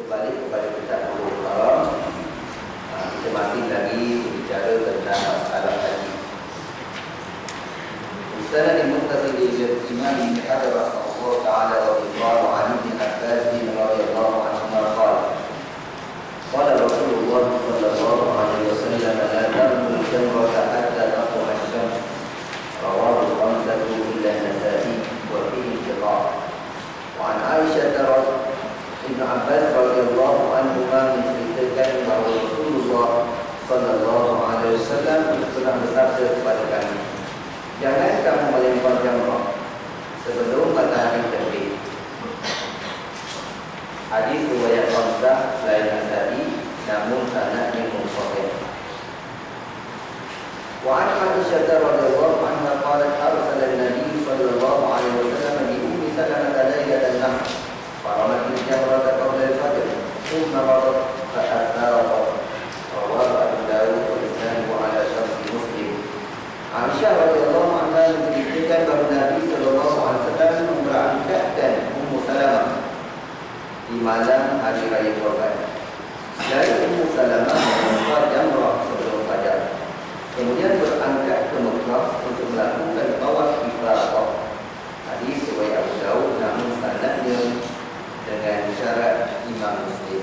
kembali kepada kitab Bulughul Maram. Kita masih lagi berbicara tentang masalah haji. Usaha di muqtasid al-Imam Ibn Hajar rahimahullah ta'ala wa radhiyallahu anhu bin Abbas radhiyallahu anhu qala qala Rasulullah sallallahu alaihi wasallam la tarmul jamrata hatta taquma asy-syams rawahu al-khamsatu illa an-Nasa'i wa fihi inqita'. Wa an Aisyah Ibn Abbas radhiyallahu anhuma menceritakan bahawa Rasulullah sallallahu alaihi wasallam telah bersabda kepada kami, jangan kamu melempar jamrah sebelum matahari terbit. Hadis riwayat Hamzah selain Nasa'i, namun sanadnya munqati'. Wa an Aisyah radhiyallahu anha qalat arsala an-nabi sallallahu alaihi wasallam bi ummi Salamah laylatan nahr فرمت الجمرة قبل الفجر ثم رمت فأثارت رواه أبو داود وإسناده على شرط مسلم. Aisyah radhiyallahu anha menceritakan bahawa Nabi sallallahu alaihi wasallam memberangkatkan Ummu Salamah di malam hari raya Kurban. Dari Ummu Salamah melempar jamrah sebelum fajar, kemudian berangkat ke Mekah untuk melakukan tawaf ifadah. Hadis riwayat Abu Daud, namun sanadnya dengan syarat Imam Muslim.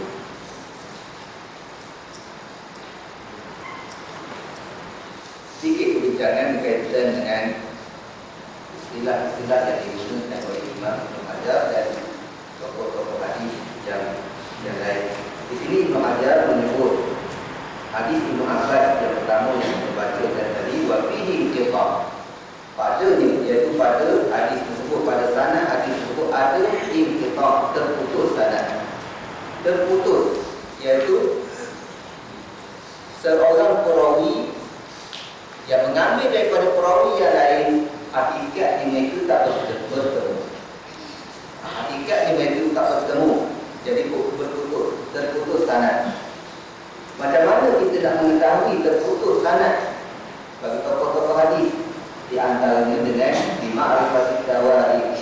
Sedikit perbincangan berkaitan dengan istilah-istilah yang digunakan oleh Imam Ibn Hajar dan tokoh-tokoh hadis yang lain. Di sini Ibn Hajar menyebut hadis Ibn Abbas yang pertama yang membacakan tadi, wa fihi inqita'. Padanya, iaitu pada hadis tersebut, pada sanad hadis tersebut ada inqita', terputus sanad. Terputus iaitu seorang perawi yang mengambil daripada perawi yang lain, hakikatnya mereka tak bertemu. Hakikatnya mereka tak bertemu, jadi berputus, terputus sanad. Macam mana kita nak mengetahui terputus sanad bagi tokoh-tokoh hadis? Di antaranya dengan ma'rifatul tawarikh,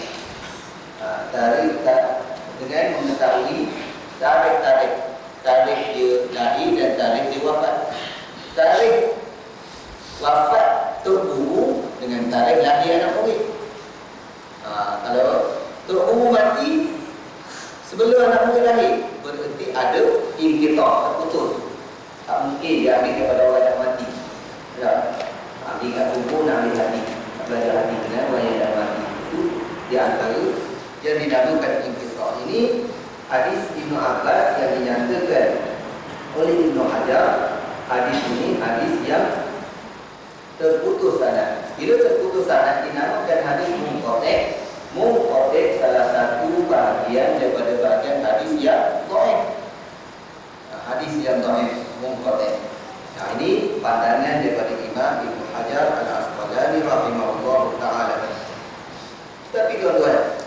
dengan mengetahui tarikh dia lahir dan tarikh dia wafat. Tarikh wafat terhubung dengan tarikh lahir anak murid. Kalau terhubung mati sebelum anak murid lahir, berarti ada inqita', terputus. Tak mungkin dia ambil kepada orang yang mati. Ya. Ambil kat tubuh, nak ambil hati, nak belajar hati dengan orang yang dah mati. Itu di antara yang dinamakan inqita'. Ini hadis Ibn Abbas yang dinyatakan oleh Ibn Hajar. Hadis ini hadis yang terputus sanad. Bila terputus sanad dinamakan hadis munqati'. Munqati' salah satu bahagian daripada bahagian hadis yang dhaif. Hadis yang dhaif, munqati'. Nah, ini pandangan daripada Imam Ibn Hajar Al-Asqalani rahimahullah ta'ala. Tapi tuan-tuan,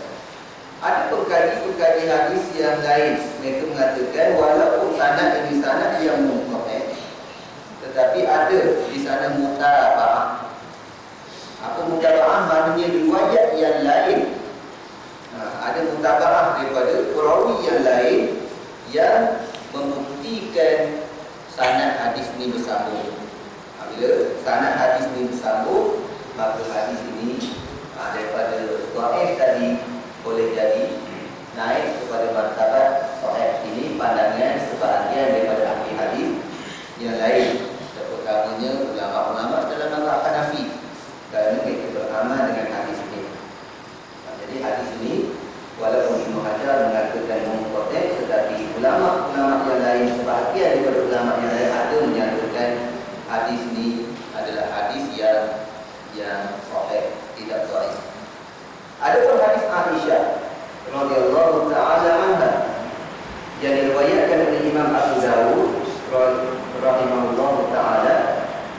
ada pengkaji-pengkaji hadis yang lain, mereka mengatakan walaupun sanad ini sanad yang munqati', tetapi ada di sana mutaba'ah. Apa mutaba'ah? Maknanya riwayat yang lain. Ada mutaba'ah daripada perawi yang lain yang membuktikan sanad hadis ini bersambung. Bila sanad hadis ini bersambung, maka hadis ini daripada dhaif tadi boleh jadi naik kepada martabat sahih. Ini pandangan sebahagian daripada ahli hadis yang lain, terutamanya ulama-ulama dalam mazhab Hanafi, kerana mereka beramal dengan hadis ini. Jadi hadis ini walaupun Ibn Hajar mengatakan munqati', tetapi ulama-ulama yang lain, sebahagian daripada ulama yang lain ada menyatakan hadis ini adalah hadis yang sahih, tidak dhaif. Adapun hadis Aisyah radhiyallahu ta'ala anha yang diriwayatkan oleh Imam Abu Dawud rahimahullahu ta'ala,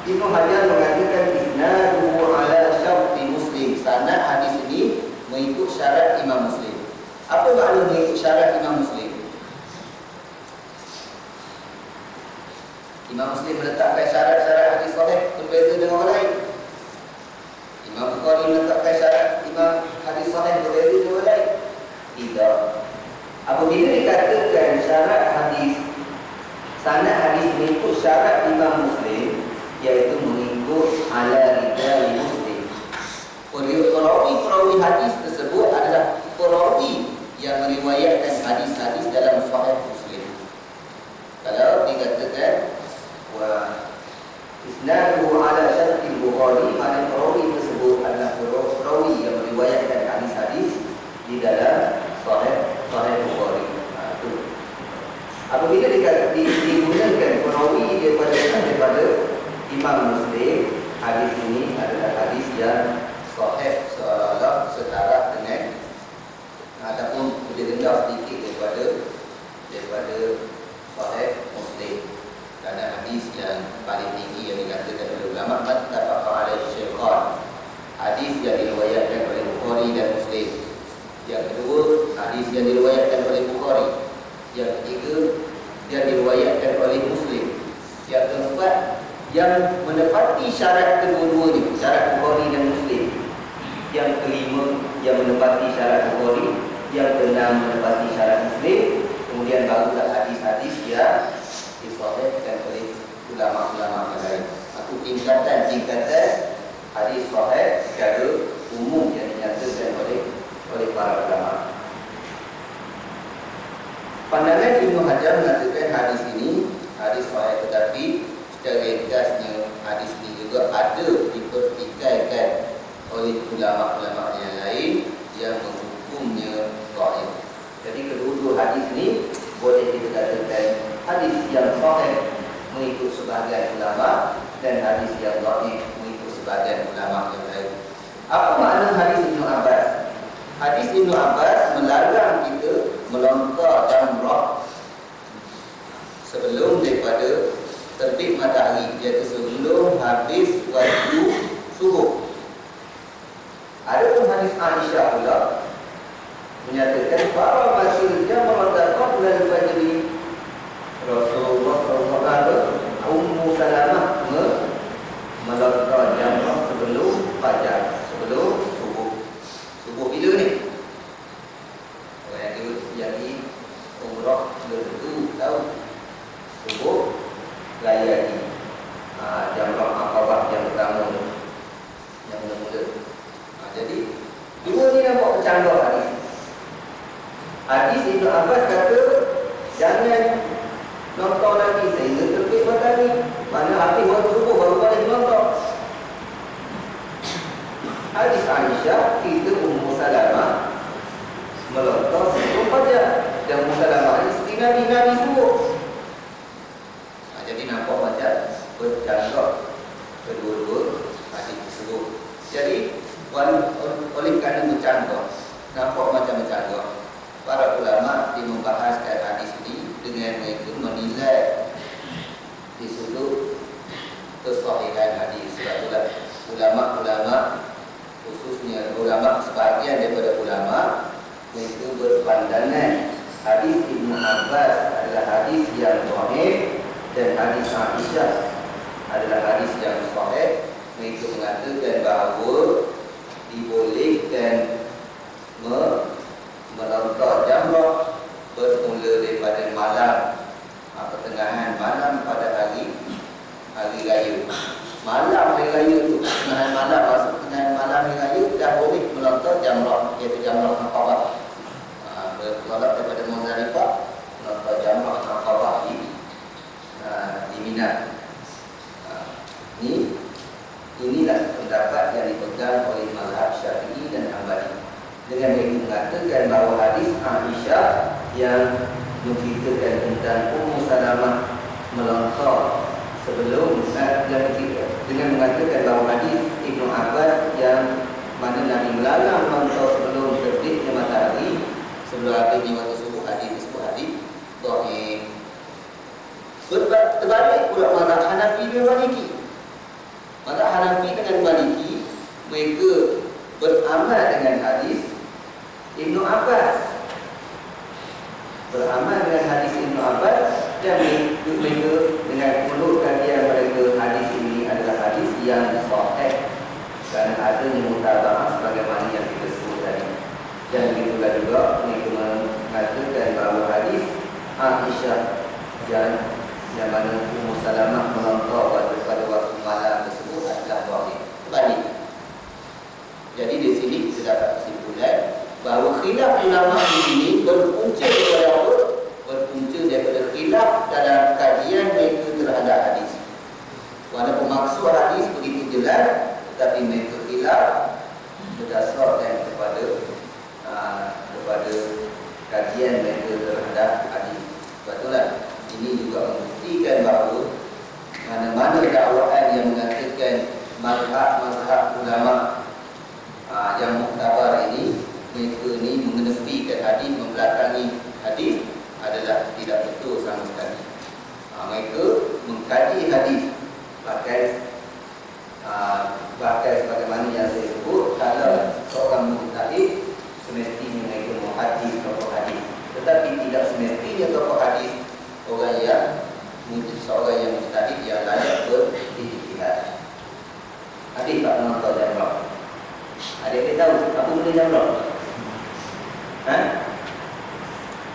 Ibn Hajar mengatakan isnaduhu ala syarti Muslim. Sanad hadis ini mengikut syarat Imam Muslim. Apa makna mengikut syarat Imam Muslim? Imam Muslim meletakkan syarat-syarat hadis sahih berbeza dengan orang lain. Imam Bukhari meletakkan syarat Imam hadis sahih berbeza dengan orang lain. Tidak. Apabila dikatakan syarat iaitu mengikut ala rijal Muslim. Perawi hadis tersebut adalah perawi yang meriwayatkan hadis-hadis dalam Sahih Muslim. Kalau dikatakan wa isnaduhu ala syartil Bukhari, maka perawi tersebut adalah perawi yang meriwayatkan hadis-hadis di dalam Sahih Bukhari. Apabila digunakan perawi daripada Imam Muslim, hadis ini adalah hadis yang sahih, seolah-olah setara dengan ataupun lebih rendah sedikit daripada Sahih Muslim. Kerana hadis yang paling tinggi yang dikatakan oleh ulama muttafaq alaihi syaikhan, hadis yang diriwayatkan oleh Bukhari dan Muslim. Yang kedua, hadis yang diriwayatkan oleh Bukhari. Yang ketiga, yang diriwayatkan oleh Muslim. Yang keempat, yang menepati syarat kedua-duanya, syarat Bukhari dan Muslim. Yang kelima, yang menepati syarat Bukhari. Yang keenam, menepati syarat Muslim. Kemudian barulah hadis-hadis yang disahihkan oleh ulama-ulama yang lain. Itu tingkatan-tingkatan hadis sahih secara umum yang dinyatakan oleh para ulama. Pandangan Ibnu Hajar mengatakan hadis ini hadis sahih, tetapi secara ringkasnya hadis ini juga ada dipertikaikan oleh ulama-ulama yang lain yang menghukumnya dhaif. Jadi kedua-dua hadis ini boleh kita katakan hadis yang sahih mengikut sebahagian ulama dan hadis yang dhaif mengikut sebahagian ulama yang lain. Apa makna hadis Ibnu Abbas? Hadis Ibnu Abbas melarang kita melontar jamrah sebelum daripada terbit matahari, iaitu sebelum habis waktu subuh. Adapun hadis Aisyah pula menyatakan para masyhur jamrah qabla al-fajr. Rasulullah SAW, Ummu Salamah melontar jamrah sebelum fajar, sebelum subuh. Subuh bila ni? Orang yang jadi umrah tentu tahu subuh raya ni. Jamrah Aqabah yang pertama ni, yang mula-mula. Jadi dua ni nampak bercanggah hadis. Hadis Ibnu Abbas kata jangan nonton lagi sehingga terbit matahari. Mana habis waktu subuh baru boleh nonton. Hadis Aisyah, kita Ummu Salamah melontar sebelum fajar. Dan Ummu Salamah ni isteri Nabi subuh. Jadi nampak macam bercanggah kedua-dua hadis tersebut. Jadi oleh kerana bercanggah, nampak macam bercanggah, para ulama membahaskan hadis ini dengan mereka menilai di sudut kesahihan hadis. Sebab itulah ulama-ulama, khususnya ulama, sebahagian daripada ulama, mereka berpandangan hadis Ibnu Abbas adalah hadis yang sahih dan hadis Aisyah adalah hadis yang sahih. Mereka mengatakan bahawa dibolehkan melontar jamrah bermula daripada malam, pertengahan malam pada hari raya. Malam hari raya tu, pertengahan malam, masuk pertengahan malam hari raya dah boleh melontar jamrah, iaitu jamrah Aqabah. Bertolak daripada Muzdalifah, melontar jamrah Aqabah di Mina. Inilah pendapat yang dipegang oleh mazhab Syafi'i dan Hanbali. Dengan mereka mengatakan bahawa hadis Aisyah yang menceritakan tentang Ummu Salamah melontar sebelum, dengan mengatakan bahawa hadis Ibnu Abbas yang mana Nabi melarang melontar sebelum terbitnya matahari, sebelum habisnya waktu subuh, hadis tersebut hadis dhaif. Terbalik pula mazhab Hanafi dan Maliki. Mazhab Hanafi dengan Maliki, mereka beramal dengan hadis Ibnu Abbas, beramal dengan hadis Ibnu Abbas, dan mereka dengan menurut kajian mereka hadis ini adalah hadis yang sahih kerana adanya mutaba'ah sebagaimana yang kita sebut tadi. Dan begitulah juga mereka mengatakan bahawa hadis Aisyah yang mana Ummu Salamah melontar pada waktu malam khilaf ulama di sini berpunca daripada apa? Berpunca daripada khilaf dalam kajian mereka terhadap hadis. Walaupun maksud hadis begitu jelas, tetapi mereka khilaf berdasarkan kepada kajian mereka terhadap hadis. Betullah ini juga membuktikan bahawa mana-mana dakwaan yang mengatakan mazhab ulama yang muktabar ini, mereka ni mengenepikan hadis, membelakangi hadis adalah tidak betul sama sekali. Mereka mengkaji hadis bahkan sebagaimana yang saya sebut, kalau seorang mujtahid semestinya mereka menghadis tokoh hadis, tetapi tidak semestinya tokoh hadis seorang yang mujtahid yang layak berijtihad. Hadis tak menonton jamrah. Adik tahu apa benda jamrah?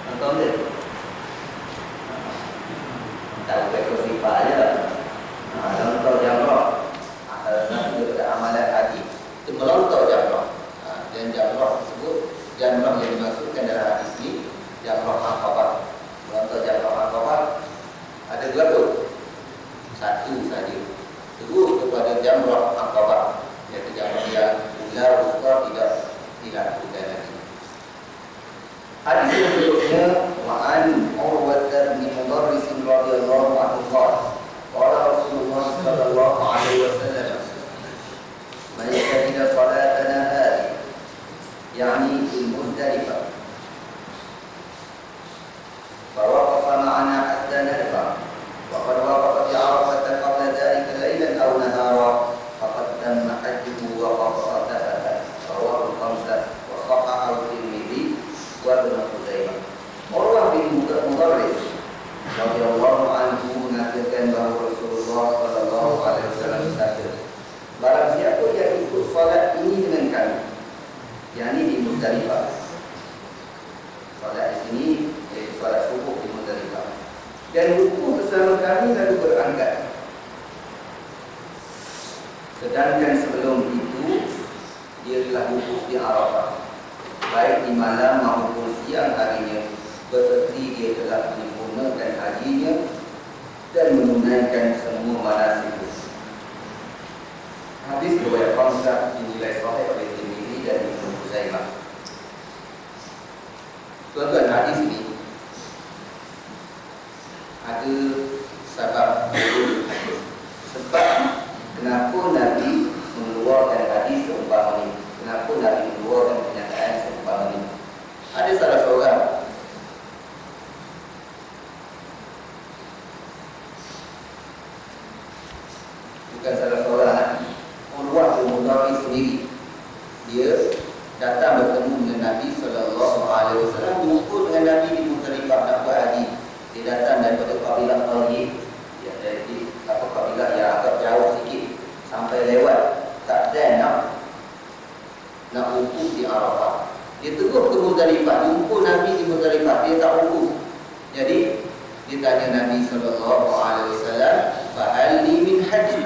Nonton dia? Tahu ekor sifat aja lah. Nonton jamrah. Salah satu daripada amalan haji itu melontar jamrah. Dan jamrah tersebut, jamrah yang dimaksudkan dalam hadis ini jamrah Aqabah. Melontar jamrah Aqabah ada dua tu. Satu saja. Terus kepada jamrah Aqabah, iaitu jamrah yang ular besar tidak dilakukan lagi. Hadis yang berikutnya, wa'an Urwah bin Mudarris radhiyallahu anhu qala Rasulullah sallallahu alaihi wasallam man yashhadu salatana hadhihi yani fi Muzdalifah فوقف معنا حتى نرفع وقد وقف في عرفة قبل ذلك ليلا أو نهارا فقد تم حجه وقد صدقه رواه الخمسة وصححه الترمذي وابن خزيمة. Urwah bin Mudarris radhiyallahu anhu mengatakan bahawa Rasulullah sallallahu alaihi wasallam bersabda, barang siapa yang ikut solat ini dengan kami, yakni di Muzdalifah. Solat di sini iaitu solat subuh di Muzdalifah. Dan wukuf bersama kami lalu berangkat. Sedangkan sebelum itu dia telah wukuf di Arafah, baik di malam maupun siang harinya, bererti dia telah menyempurnakan hajinya dan menunaikan semua manasik. Hadis riwayat Khamsah dinilai sahih oleh Tirmidzi dan Ibnu Khuzaimah. Tuan-tuan, hadis ini ada sebab kenapa Nabi mengeluarkan hadis seumpama ini, kenapa Nabi mengeluarkan pernyataan seumpama ini. Ada salah seorang Urwah bin Mudarris sendiri, dia datang bertemu dengan Nabi sallallahu alaihi wasallam, berkumpul dengan Nabi di Muzdalifah nak buat haji. Dia datang daripada kabilah Tayyib, dari kabilah yang agak jauh sikit, sampai lewat tak ada nak wukuf di Arafah. Dia terus ke Muzdalifah, jumpa Nabi di Muzdalifah, dia tak wukuf. Jadi dia tanya Nabi sallallahu alaihi wasallam, "Fa hal li min haji?"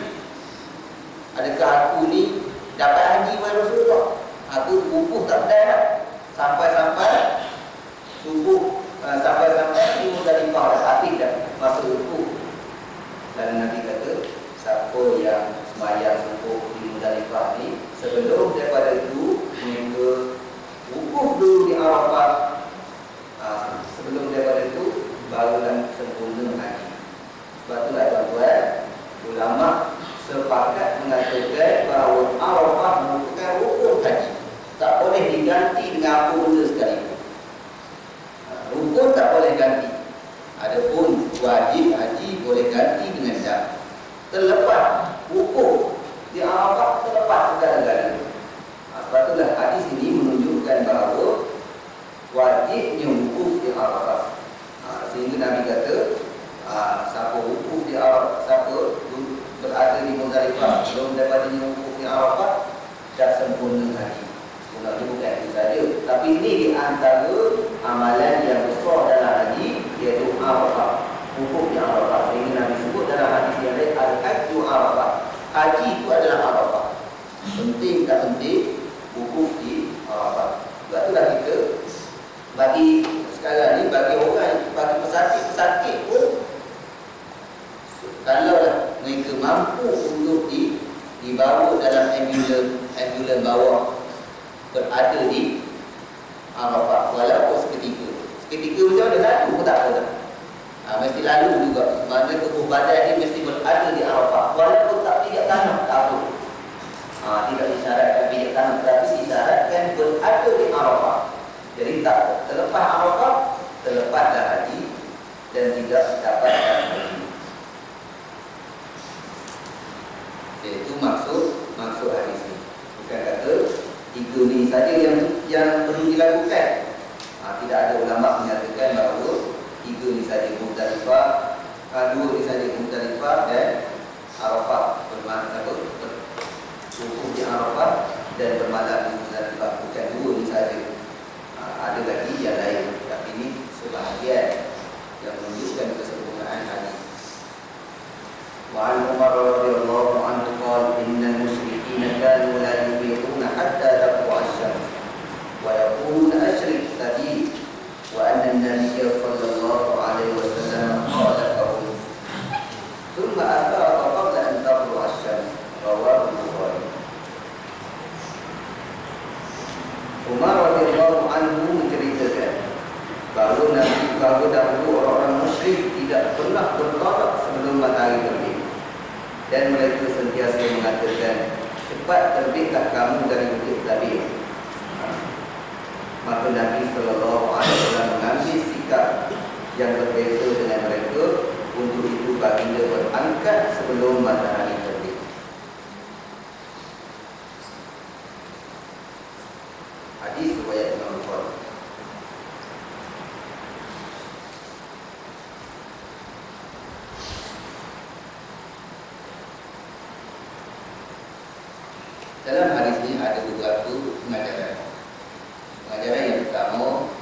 Adakah aku ni dapat haji wahai Rasulullah? Aku wukuf tak ada sampai subuh, sampai di Muzdalifah dah habis dah masa wukuf. Lalu Nabi kata, siapa yang sembahyang subuh di Muzdalifah ni, sebelum daripada itu mereka wukuf dulu di Arafah. Sebelum daripada itu barulah sempurna haji. Sebab itulah tuan-tuan, ulama sepakat mengatakan bahawa Arafah merupakan rukun haji, tak boleh diganti dengan apa benda sekalipun. Rukun tak boleh ganti. Adapun wajib haji boleh ganti dengan dam. Terlepas wukuf di Arafah, terlepas segala-galanya. Sebab itulah hadis ini menunjukkan bahawa wajibnya wukuf di Arafah. Sehingga Nabi kata, siapa wukuf di Arafah, siapa berada di Muzdalifah belum dapatnya wukuf di Arafah, dah sempurna haji. Sebenarnya bukan itu saja, tapi ini di antara amalan yang besar dalam haji, iaitu Arafah, wukuf di Arafah. Sehingga Nabi sebut dalam hadis yang lain, al-hajju Arafah. Haji itu adalah Arafah. Penting tak penting wukuf di Arafah. Sebab itulah kita Bagi sekarang ni, bagi orang, bagi pesakit pun, kalau mereka mampu untuk dibawa dalam ambulans bawah, berada di Arafah walaupun seketika macam ada lalu pun tak apa dah. Mesti lalu juga, mana tubuh badan ni mesti berada di Arafah walaupun tak pijak tanah, tak apa. Tidak disyaratkan pijak tanah, tapi disyaratkan berada di Arafah. Jadi tak terlepas Arafah, terlepas dah haji dan tidak dapatkan haji. Itu maksud hadis ini. Bukan kata 3 ni saja yang perlu dilakukan. Tidak ada ulama menyatakan bahawa 3 ni saja Muzdalifah, 2 ni saja Muzdalifah dan Arafah, bermakna wukuf di Arafah dan bermalam di Muzdalifah. Bukan 2 ni saja. Ada lagi yang lain, tapi ini sebahagian yang menunjukkan kesempurnaan hadis. وعن عمر رضي الله عنه قال إن المشركين كانوا لا يفيقون حتى تطلع الشمس ويقولون أشرق سبيل وأن النبي صلى الله عليه وسلم خالفهم ثم أفاق قبل أن تطلع الشمس رواه البخاري. Umar radhiyallahu anhu menceritakan bahawa dahulu orang-orang musyrik tidak pernah bertolak sebelum matahari terbit. Dan mereka sentiasa mengatakan, cepat terbitlah kamu dari bukit Tabir. Maka Nabi SAW mengambil sikap yang berbeza dengan mereka. Untuk itu baginda berangkat sebelum matahari terbit. Hadis riwayat Imam Bukhari. Dalam hadis ini ada beberapa pengajaran. Pengajaran yang pertama,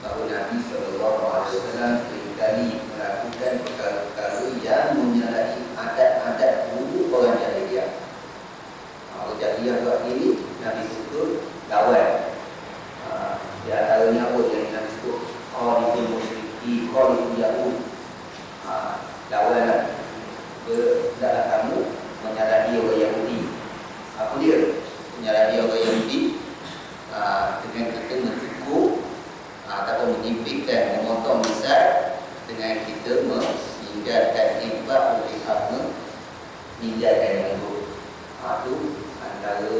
bahawa Nabi SAW seringkali melakukan perkara-perkara yang menyalahi adat-adat dulu orang jahiliah. Orang jahiliah buat ini, Nabi sebut lawan. Di antaranya apa yang Nabi sebut? Khaliful musyriki, khaliful Yahud. Lawanlah. Tidaklah kamu menyalahi orang Yahudi. Apa dia? Menyalahi orang Yahudi dengan kita mencukup ataupun menimpikan, memotong besar dengan kita meninggalkan infak oleh harta, meninggalkan yang buruk. Itu antara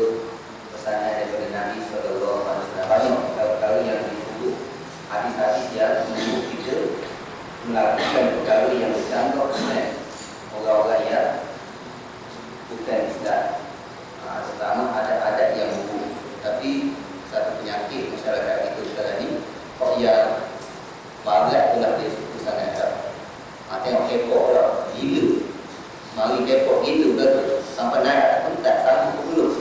pesanan daripada Nabi SAW. Banyak perkara yang disebut, hadis-hadis yang menyebut kita melakukan perkara yang bercanggah dengan orang-orang yang bukan Islam. Pertama, adat-adat yang buruk. Tapi satu penyakit masyarakat kita sekarang ni, kok yang barat pula dia suku sangat tak. Tengok kepok lah, gila. Mari kepok gila betul. Sampai naik pun tak sanggup pun belum.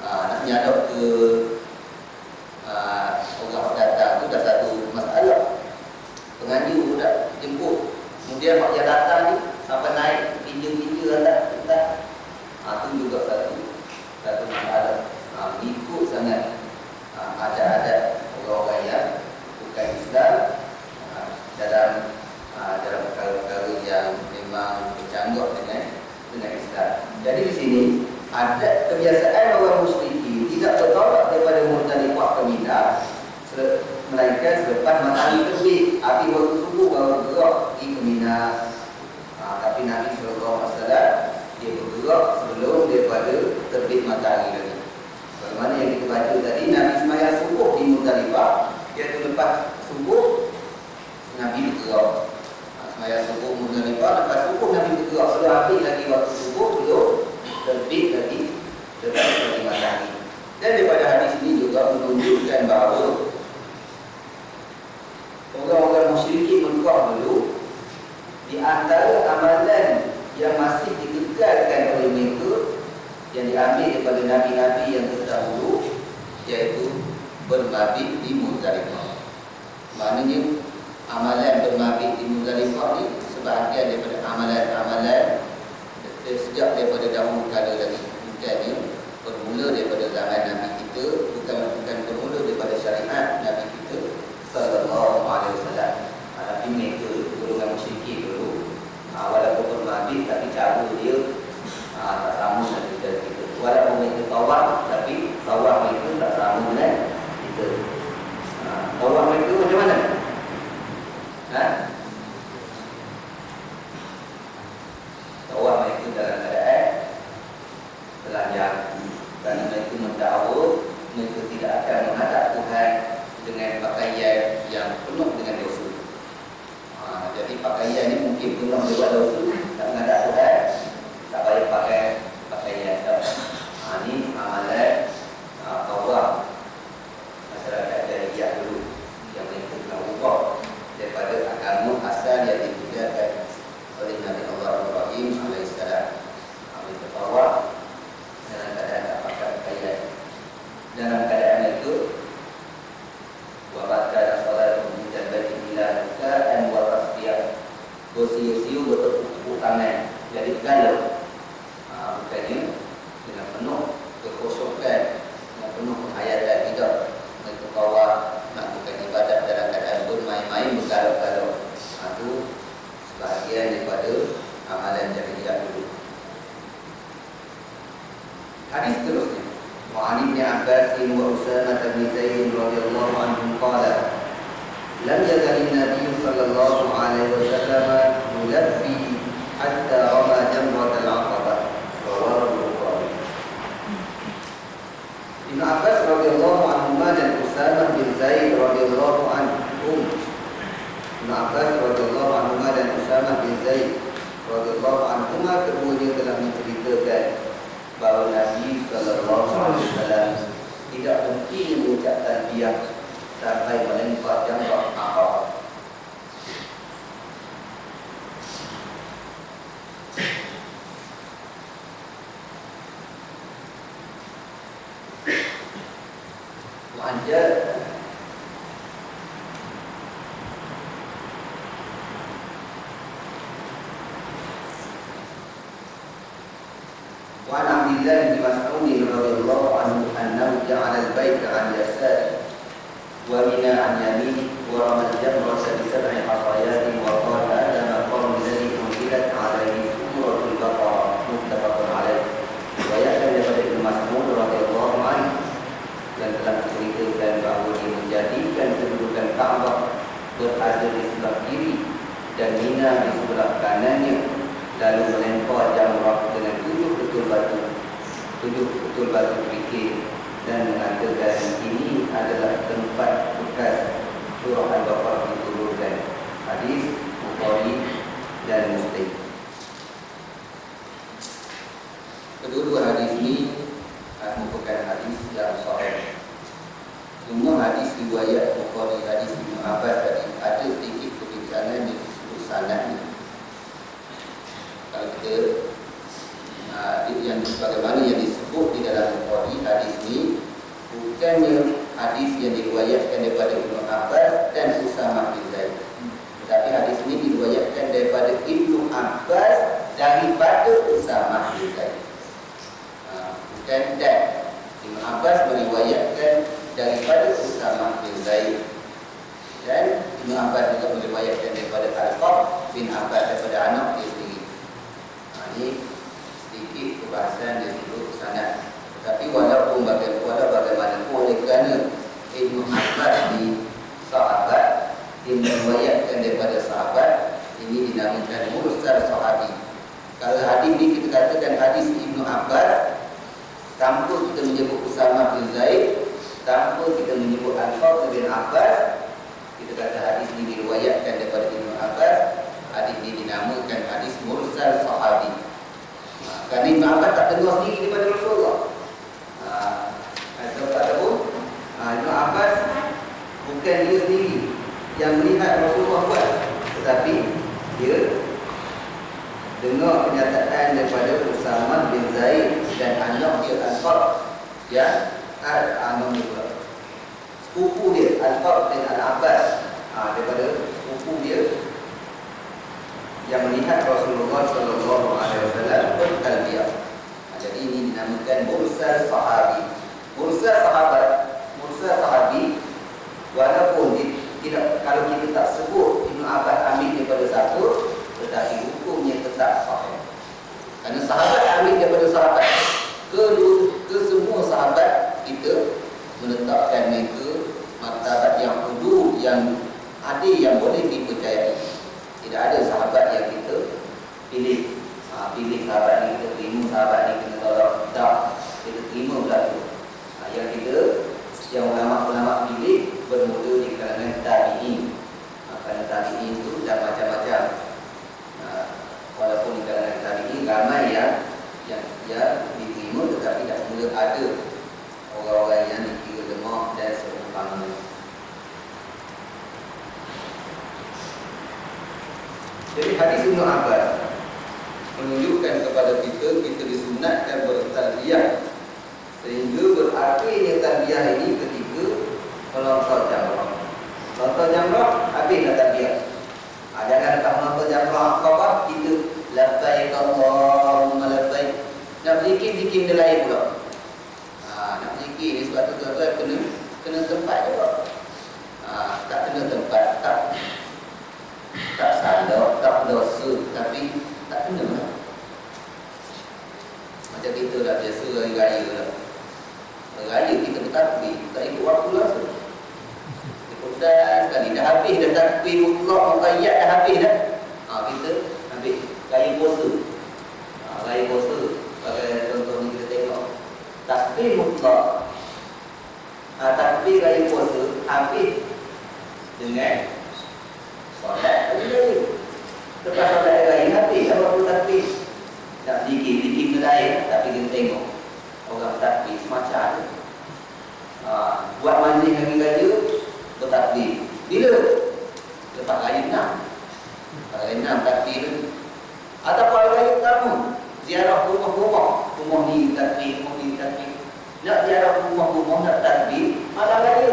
Nak nyadap ke orang datang tu dah satu masalah. Penganjur pun dah jemput. Kemudian orang yang datang ni sampai naik pinja-pinja tak. Itu juga satu masalah. Ikut sangat adat-adat orang-orang yang bukan Islam dalam perkara-perkara yang memang bercanggah dengan Islam. Jadi di sini adat kebiasaan orang musyrikin tidak bertolak daripada Muzdalifah ke Mina, melainkan selepas matahari terbit. Api waktu subuh baru bergerak pergi ke Mina. Tapi Nabi SAW dia bergerak sebelum daripada terbit matahari lagi. Bagaimana yang kita baca tadi, Nabi sembahyang subuh di Muzdalifah, iaitu lepas subuh Nabi bergerak. Sembahyang subuh Muzdalifah, lepas subuh Nabi bergerak. Belum habis lagi waktu subuh, belum terbit lagi matahari. Dan daripada hadis ini juga menunjukkan bahawa orang-orang musyrikin Mekah dulu, di antara amalan yang masih dikekalkan oleh mereka yang diambil daripada nabi-nabi yang terdahulu, iaitu bermabit di Muzdalifah. Maknanya amalan bermabit di Muzdalifah ni sebahagian daripada amalan-amalan sejak daripada dahulu kala lagi. Bukannya bermula daripada zaman Nabi kita, bukan bermula daripada syariat Nabi kita, Tawaf mereka macam mana? Tawaf mereka dalam keadaan telanjang, kerana mereka mendakwa mereka tidak akan menghadap Tuhan dengan pakaian yang penuh dengan dosa. Jadi pakaian ini mungkin penuh dengan dosa, tak menghadap Tuhan, tak payah pakai pakaian. Ini amalan tawaf masyarakat jahiliyah dulu yang mereka telah ubah daripada agama asal yang dibudayakan oleh Nabi Allah Ibrahim alaihissalam. Mereka tawaf dalam keadaan tak pakai pakaian. Dalam keadaan itu, wabakar salat dan bagi dan waras dia bersiu-siu bertepuk tangan. Jadi kalau bukannya dengan penuh kekosongan, dengan penuh penghayatan tidak, mereka tawaf melakukan ibadat dalam keadaan bermain-main, bergalau-galau. Itu sebahagian daripada amalan jahiliyah dulu. Hadis terusnya, wa 'an Ibn Abbas wa Usamah bin Zaid radhiyallahu anhum qala lam yazal an-nabiy sallallahu alaihi wasallam yulabbi hatta rama jamrat al-'aqabah. Rawahu Bukhari. Ibn Abbas radhiyallahu anhu dan Usamah bin Zaid radhiyallahu anhum. Ibn Abbas radhiyallahu anhu dan Usamah bin Zaid radhiyallahu anhum keduanya telah menceritakan bahawa Nabi sallallahu alaihi wasallam tidak berhenti mengucap talbiyah sampai melempar jamrat Aqabah. Wajar وعن عبد الله بن مسعود رضي الله عنه أنه جعل البيت عن يساره ومنى عن يمينه ورمى الجمرة ب7 حصيات وقال هذا مقام الذي أنزلت عليه سورة البقرة متفق عليه. ويحيى daripada Ibnu Mas'ud radhiyallahu anhu yang telah menceritakan bahawa dia menjadikan kedudukan Ka'bah berada di sebelah kiri dan Mina di sebelah kanannya, lalu melempar jamrah dengan 7 betul batu kerikil dan mengatakan ini adalah tempat bekas surah Al-Baqarah diturunkan. Hadis Bukhari dan Muslim. Kedua-dua hadis ini merupakan hadis yang sahih. Semua hadis riwayat Bukhari, hadis Ibn Abbas tadi ada sedikit perbincangan di sanadnya. Kalau kita yang sebagaimana yang disebut di dalam Bukhari, hadis ini bukannya hadis yang diriwayatkan daripada Ibnu Abbas dan Usamah bin Zaid, tetapi hadis ini diriwayatkan daripada Ibnu Abbas daripada Usamah bin Zaid. Bukan dan Ibnu Abbas meriwayatkan daripada Usamah bin Zaid, dan Ibnu Abbas juga meriwayatkan daripada Al-Fadl bin Abbas daripada anak dia sendiri. Ini sedikit perbahasan dari sudut sanad. Tetapi walaupun bagaimana oleh kerana Ibnu Abbas di sahabat, dia meriwayatkan daripada sahabat, ini dinamakan mursal sahabi. Kalau hadis ini kita katakan hadis Ibnu Abbas tanpa kita menyebut Usamah bin Zaid, tanpa kita menyebut Al-Fadl bin Abbas, kita kata hadis ini diriwayatkan daripada Ibnu Abbas, hadis ini dinamakan hadis mursal sahabi. Kerana Ibnu Abbas tak dengar sendiri daripada Rasulullah. Ibnu Abbas bukan dia sendiri yang melihat Rasulullah buat, tetapi dia dengar kenyataan daripada Usamah bin Zaid dan anak dia Al-Fadl, yang anak dia sepupu dia Al-Fadl bin Al-Abbas, daripada sepupu dia yang melihat Rasulullah sallallahu alaihi wasallam bertalbiyah. Jadi ini dinamakan mursal sahabi. Mursal sahabi walaupun tidak, kalau kita tak sebut Ibnu Abbas ambil daripada satu, tetapi hukumnya tetap sahih. Kerana sahabat ambil daripada sahabat, ke semua sahabat kita menetapkan mereka sahabat yang kudu, yang adil, yang boleh dipercayai. Tidak ada sahabat yang kita pilih. Pilih sahabat ni, kita terima sahabat ni, kena tolak. Tak, kita terima pula tu. Yang kita, yang ulama-ulama pilih bermula di kalangan tabi'in. Kerana tabi'in tu dah macam-macam. Walaupun di kalangan tabi'in ramai yang diterima, tetapi tak mula ada orang-orang yang dikira lemah dan seumpamanya. Jadi hadis Ibnu Abbas menunjukkan kepada kita disunatkan bertalbiyah, sehingga berakhirnya talbiyah ini ketika melontar jamrah. Melontar jamrah habislah talbiyah. Jangan lepas melontar jamrah Aqabah kita labbaik Allahumma labbaik. Nak zikir dia lain pula. Nak zikir ni sebab tu tuan-tuan kena tempat juga. Tak kena tempat, tak salah, tak dosa, tapi tak kena lah. Macam kita dah biasa hari raya lah. Hari raya kita bertakbir, tak ikut waktu lah. Ikut dah sekali, dah habis dah takbir mutlak, muqayyad dah habis dah. Kita habis raya puasa. Raya puasa, bagi contoh ni kita tengok takbir mutlak. Takbir raya puasa habis dengan solat raya. Lepas solat raya habis waktu takbir. Nak zikir lain, tapi kita tengok orang takbir semacam buat majlis hari raya bertakbir. Bila? Lepas raya 6. Raya 6 takbir. Ataupun hari raya pertama ziarah rumah ni takbir, rumah ni takbir. Nak ziarah rumah nak takbir malam raya.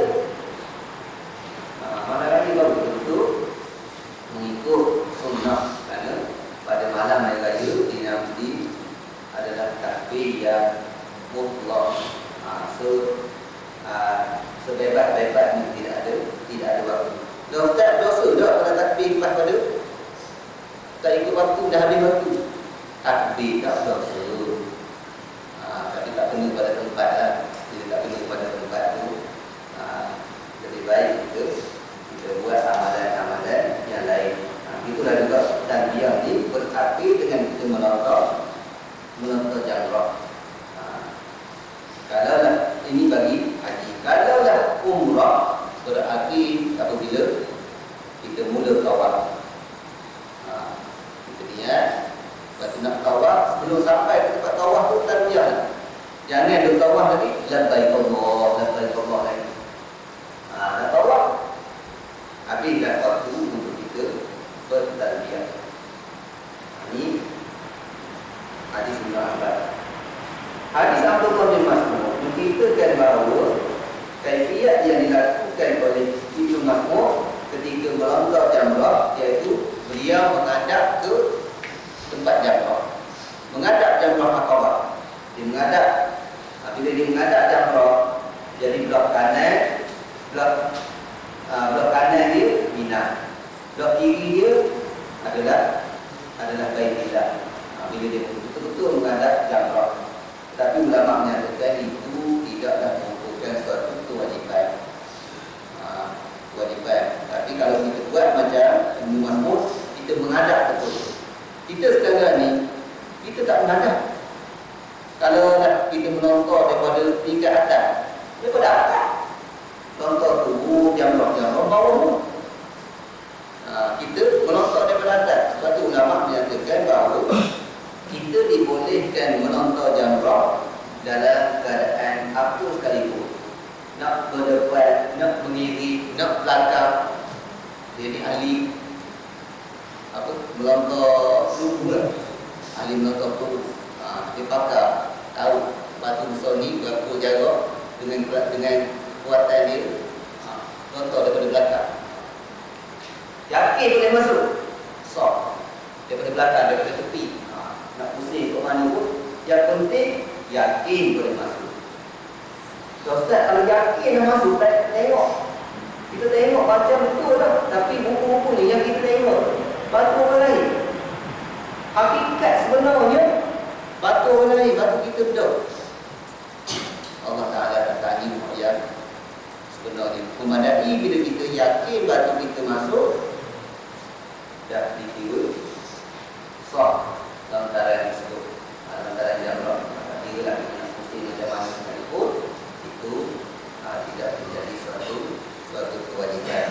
Malam raya baru betul mengikut sunnah, kerana pada malam hari raya dinamdi adalah takbir yang mutlak. Sebebas-bebas ni tidak ada waktu. Ustaz, dosa tak kalau takbir lepas pada tak ikut waktu, dah habis waktu. Takbir tak dosa. Tapi tak kena pada tempat lah. Bila tak kena pada tempat tu, lebih baik kita buat amalan-amalan yang lain. Itulah juga talbiyah ni berakhir dengan kita melontar jamrah. Kalaulah ini bagi haji, kalaulah umrah berakhir apabila kita mula tawaf. Kita niat, lepas tu nak tawaf, sebelum sampai ke tempat tawaf tu talbiyah. Jangan duduk tawaf lagi, labbaik Allah lagi. Dah tawaf, habislah waktu untuk kita bertalbiyah. Ini hadis Ibnu Abbas. Hadis Abdullah bin Mas'ud menceritakan bahawa kaifiyat yang dilakukan oleh Ibnu Mas'ud ketika melontar jamrah, iaitu beliau menghadap ke tempat jamrah, menghadap jamrah Aqabah. Dia menghadap, bila dia menghadap jamrah, jadi blok kanan dia Mina, blok kiri dia adalah Baitillah. Bila dia betul-betul menghadap jamrah. Tapi ulama menyatakan itu tidaklah merupakan suatu kewajipan. Tapi kalau kita buat macam Ibnu Mas'ud, kita menghadap betul. Kita sekarang ni, kita tak menghadap. Kalau nak kita melontar daripada tingkat atas, daripada atas lontar tubuh, jamrah bawah. Kita melontar daripada atas. Sebab tu ulama menyatakan bahawa kita dibolehkan melontar jamrah dalam keadaan apa sekalipun. Nak berdepan, nak mengiring, nak belakang. Jadi ahli melontar tubuh lah. Ahli melontar tubuh. Dia pakar, tahu batu besar ni berapa jarak dengan kuatan dia. Lontar daripada belakang. Yakin boleh masuk? Daripada belakang, daripada tepi. Nak pusing ke mana pun, yang penting yakin boleh masuk. Ustaz, kalau yakin dah masuk, tengok. Kita tengok baca betul lah. Tapi buku-buku ni yang kita tengok batu orang lain. Hakikat sebenarnya batu orang lain, batu kita betul. Allah Ta'ala tak tanya yang sebenarnya. Memadai bila kita yakin batu kita masuk, dah dikira sah dalam tarian tersebut. Dalam tarian jamrah, kira lah kita nak mesti macam mana sekalipun, itu tidak menjadi suatu kewajiban.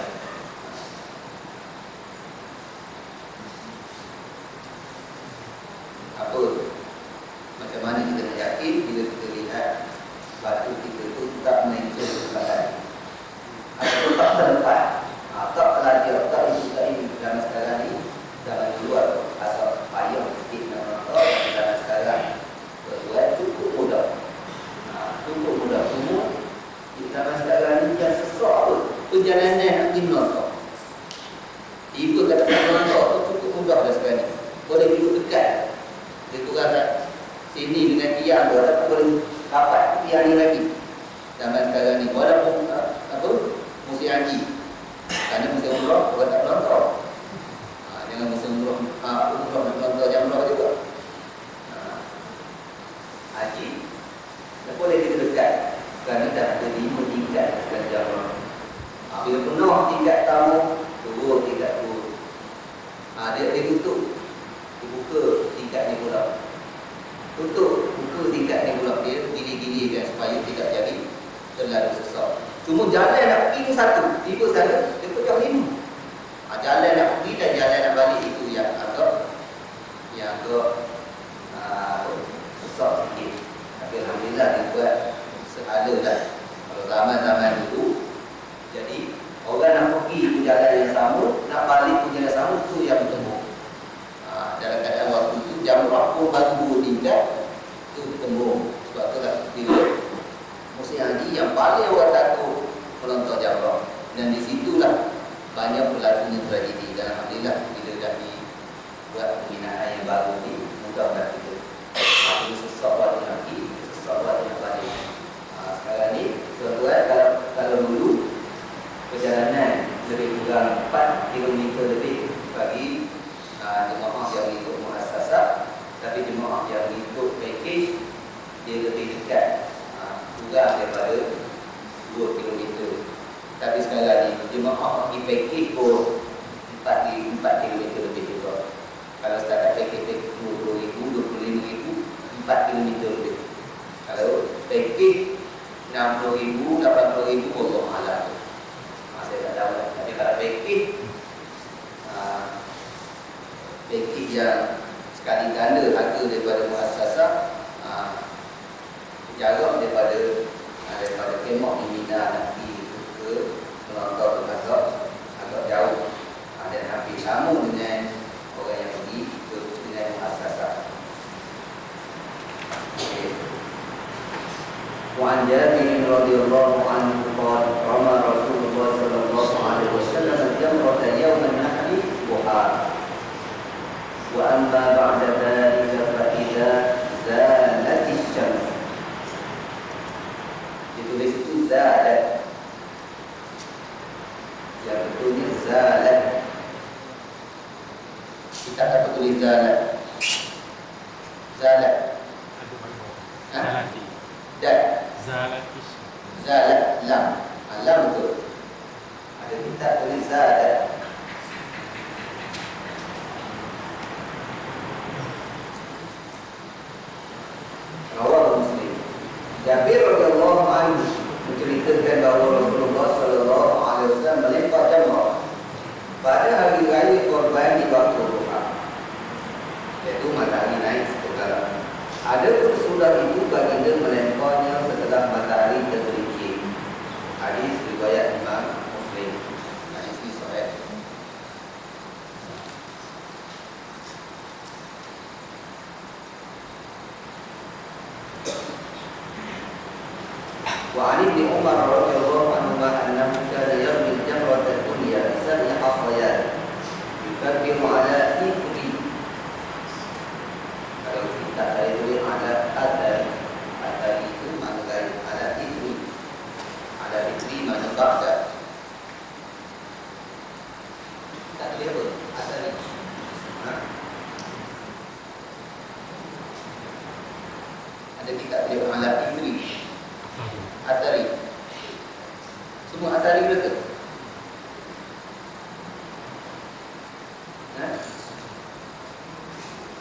Apa? Macam mana kita nak yakin bila kita lihat batu kita itu tak mencuri kebadan atau tak terlepas, tak pelajar, tak itu, tak ini. Zaman sekarang ni zaman keluar atau payah sikit nak nonton. Zaman sekarang berbuat cukup mudah, cukup mudah. Semua di zaman sekarang ni yang sesak apa perjalanan nak pergi nonton, tiba kata nonton tu cukup mudah dah sekarang ni. Boleh duduk dekat, dia kurang sini dengan tiang tu, ataupun boleh dapat tiang ni lagi. Zaman sekarang ni walaupun musim haji, kerana musim umrah orang tak melontar. Jangan musim umrah nak melontar jamrah juga. Haji tak boleh kita dekat, kerana dah ada 5 tingkat dekat jamrah. Bila penuh tingkat tamu, turun tingkat turun. Dia tutup, dibuka tingkat ni pula. Tutup, buka tingkat ni pula. Dia gili-gili kan supaya tidak jadi terlalu sesak. Cuma jalan nak pergi tu satu, tiba sana dia pecah 5. Jalan nak pergi dan jalan nak balik itu yang agak sesak sikit. Tapi alhamdulillah dia buat sehala dah. Kalau zaman-zaman dulu, jadi orang nak pergi ke jalan yang sama, nak balik ke jalan sama, tu yang bertemu. Dalam keadaan waktu itu jamrah pun baru 2 tingkat, itu bertemu. Sebab itulah bila musim haji yang paling orang takut melontar jamrah, dan di situlah banyak berlakunya tragedi. Dan alhamdulillah bila dah dibuat pembinaan yang baru ni, mudah-mudahan kita aku sesak waktu nak pergi, sesak waktu nak balik. Sekarang ni tuan-tuan, kalau dulu perjalanan lebih kurang 4 km lebih bagi jemaah yang ikut muassasah, tapi jemaah yang ikut package dia lebih dekat, kurang daripada 2 km. Tapi sekarang ni jemaah pergi package pun 4 km lebih juga. Kalau setakat package 20,000, 25,000, 4 km lebih. Kalau package 60,000, 80,000, Allah alam. Saya tak tahu. Tapi kalau package yang sekali ganda harga daripada muassasah, jarak daripada kemah di Mina nak pergi ke melontar tu agak jauh, dan hampir sama dengan orang yang pergi dengan muassasah. Wa an Jabir radhiyallahu anhu qala rama Rasulullah sallallahu alaihi wasallam al-jamrata yawm an-nahri duha. Wa amma ba'da dhalika fa idza zalat asy-syams. Ditulis itu zalat, yang betulnya zalat. Kita tak tulis zalat. Zalat. Dan zalat lam. Lam betul. Ada kita tulis zalat. Rawal Muslim. Jabir radhiyallahu anhu menceritakan bahawa Rasulullah sallallahu alaihi wasallam melempar jamrah pada hari raya Korban di waktu duha, iaitu matahari naik setengah. Adapun sudah itu baginda melemparnya setelah matahari tergelincir. Hadis riwayat Imam Muslim. Hadis ini sahih. Wa 'an Ibnu Umar radhiyallahu anhu annahu kana yarmi al-jamrata ad-dunya bi sab'i hasayat yukabbiru 'ala ithri. Kalau kita saya tulis ala adari itu mana lain, ala ithri mana ba'da. Tak tulis apa? Adari. Ada kita tulis ala ithri. Adari. Semua kali mereka.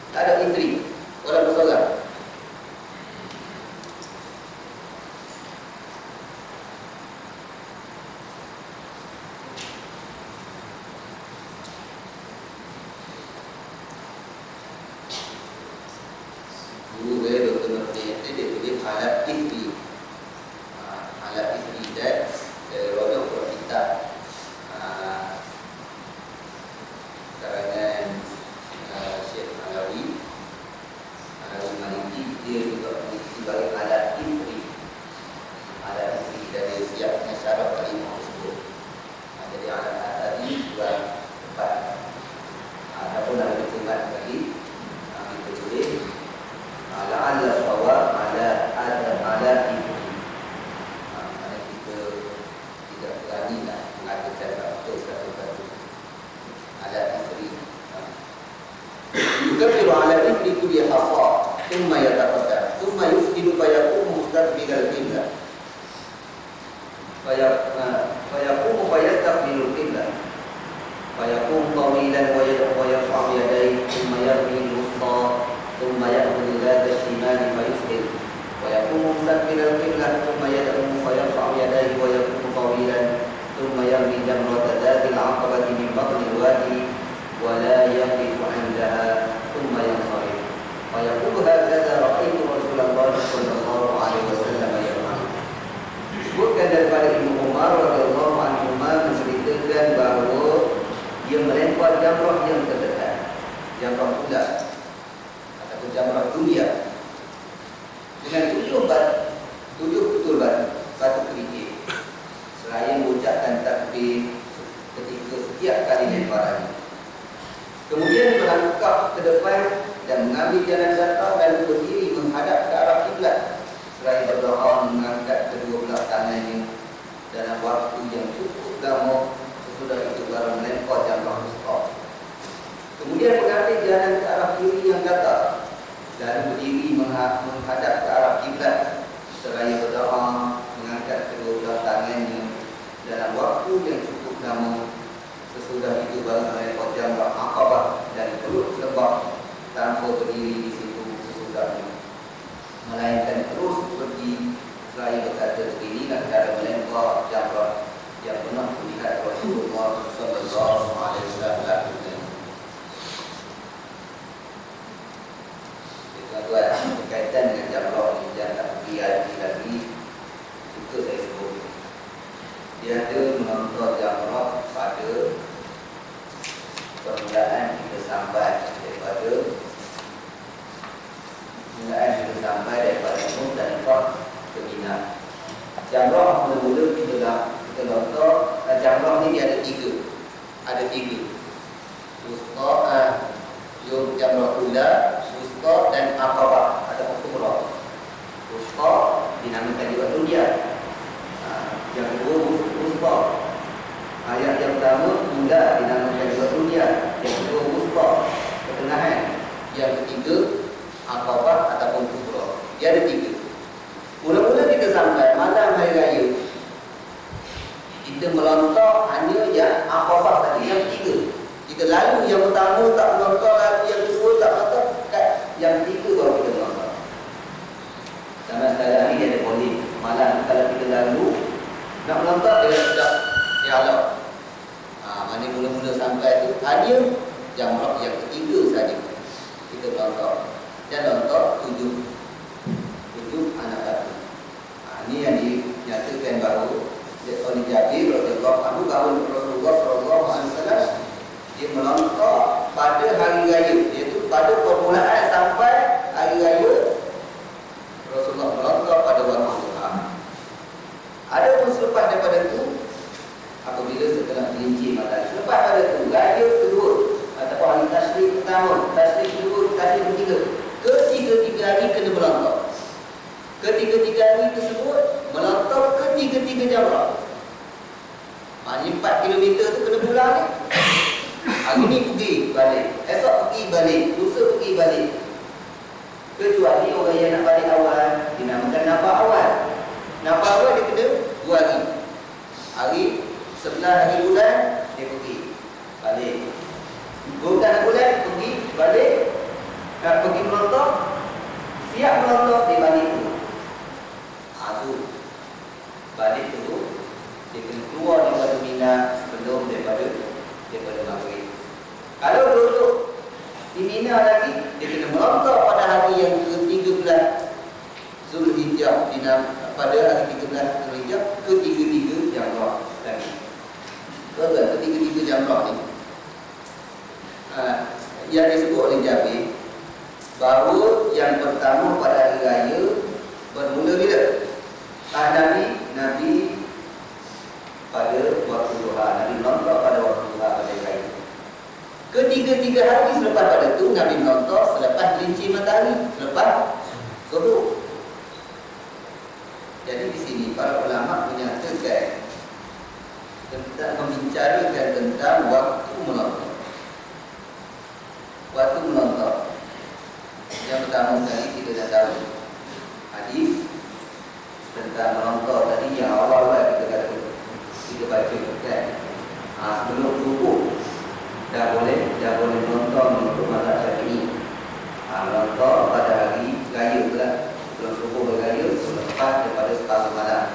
Tak ada isteri, orang berseorang. Guru saya Dr. Nurti dia tulis alat isteri. Alat isteri dan roda kita karangan Syekh Alawi Maliki, dia juga mengisi sebagai alat isteri. Alat isteri dari siapnya syarat kalimah tersebut. Jadi alat tadi dua tempat. Adapun ada hitungan lagi kita tulis la'alla sawab ada isteri. Mana kita tidak berani nak mengatakan betul satu-satu alat isteri. Yukabbiru ala istri kulli hasa thumma yataqaddam thumma yufqidu fayaqumu mustaqbilal qiblah fayaqumu fayastaqbilul qiblah fayaqumu tawilan wa yarfa'u yadayhi thumma yarmi al-wusta thumma ya'khudhu dhata ash-shimali fayusqil ويقوم مستقبل القبلة ثم يدعو فيرفع يديه ويقوم طويلا ثم يرمي جمرة ذات العقبة من بطن الوادي ولا يقف عندها ثم ينصرف فيقول هكذا رأيت رسول الله صلى الله عليه وسلم يفعل. Disebutkan daripada Ibnu Umar radhiyallahu anhu menceritakan bahawa dia melempar jamrah yang terdekat, jamrah ula ataupun jamrah dunia, dengan 7 betul batu kerikil seraya mengucapkan takbir ketika setiap kali lemparan. Kemudian melangkah ke depan dan mengambil jalan datar dan berdiri menghadap ke arah kiblat seraya berdoa mengangkat kedua belah tangannya dalam waktu yang cukup lama. Sesudah itu baru melempar jamrah wusta. Kemudian mengambil jalan ke arah kiri yang datar dan berdiri menghadap ke arah kiblat seraya berdoa mengangkat kedua belah tangannya dalam waktu yang cukup lama. Sesudah itu baru melempar jamrah Aqabah dan terus lembah tanpa berdiri di situ sesudahnya, melainkan terus pergi seraya berkata beginilah cara melempar jamrah yang pernah dilihat Rasulullah sallallahu alaihi wasallam. Berkaitan dengan jamrah ni jangan tak pergi lagi suka saya sebut. Dia ada menonton jamrah pada permulaan kita sampai daripada Muzdalifah ke Mina. Jamrah mula-mula kita lontar. Jamrah ni dia ada tiga. Wusta, jamrah ula, wusta dan Aqabah atau kubra. Wusta dinamakan juga dunia. Yang kedua wusta. Ayat yang pertama ula dinamakan juga dunia. Yang kedua wusta, pertengahan. Yang ketiga Aqabah ataupun kubra. Dia ada tiga. Mula-mula kita sampai malam hari raya, kita melontar hanya yang Aqabah tadi, yang tiga. Kita lalu yang pertama tak melontar, lalu yang kedua tak melontar, yang tiga baru kita melontar. Zaman sekarang ni ada boleh malam kalau kita lalu nak melontar dia sudah dialog. Mana mula-mula sampai tu hanya jamrah yang ketiga saja kita melontar. Dan lontar tujuh anak lelaki. Ini yang dinyatakan bahawa oleh Jabir radhiyallahu anhu bahawa Rasulullah sallallahu alaihi wasallam dia melontar pada hari raya, iaitu pada permulaan sampai hari raya Rasulullah melontar pada waktu duha. Ada pun selepas daripada itu apabila setelah gelincir matahari. Selepas pada itu raya kedua ataupun hari tasyrik pertama, tasyrik kedua, tasyrik ketiga, ketiga-tiga hari kena melontar. Ketiga-tiga hari tersebut melontar ketiga-tiga jamrah. Maknanya 4 km tu kena pulang ni. Hari ni pergi balik, esok pergi balik, lusa pergi balik. Kecuali orang yang nak balik awal dinamakan nafar awal. Nafar awal dia kena 2 hari. Hari Sebelah hari bulan, dia pergi balik. Bukan bulan, pergi balik. Pergi melontok, siap melontok, dia balik dulu. Tu balik dulu, dia kena keluar daripada Mina sebelum daripada maghrib. Kalau duduk di Mina lagi, dia kena melontok pada hari yang ke-13 Zulhijjah, pada hari 13 Zulhijjah, ke-33 Jamrah lagi. Betul, ke-33 Jamrah ni yang disebut oleh Jabir bahawa yang pertama pada hari raya bermula bila? Nabi pada waktu duha, Nabi melontok pada waktu duha pada hari raya. Ketiga-tiga hari selepas pada itu Nabi melontok selepas gelincir matahari, selepas subuh. Jadi di sini para ulama menyatakan tentang membicarakan tentang waktu melontok. Waktu melontok. Yang pertama sekali kita dah tahu hadis tentang melontok tadi yang awal-awal kita baca kan. Sebelum subuh dah boleh melontok untuk mazhab Syafi'i. Melontok pada hari raya pula, sebelum subuh berraya, selepas daripada separuh malam.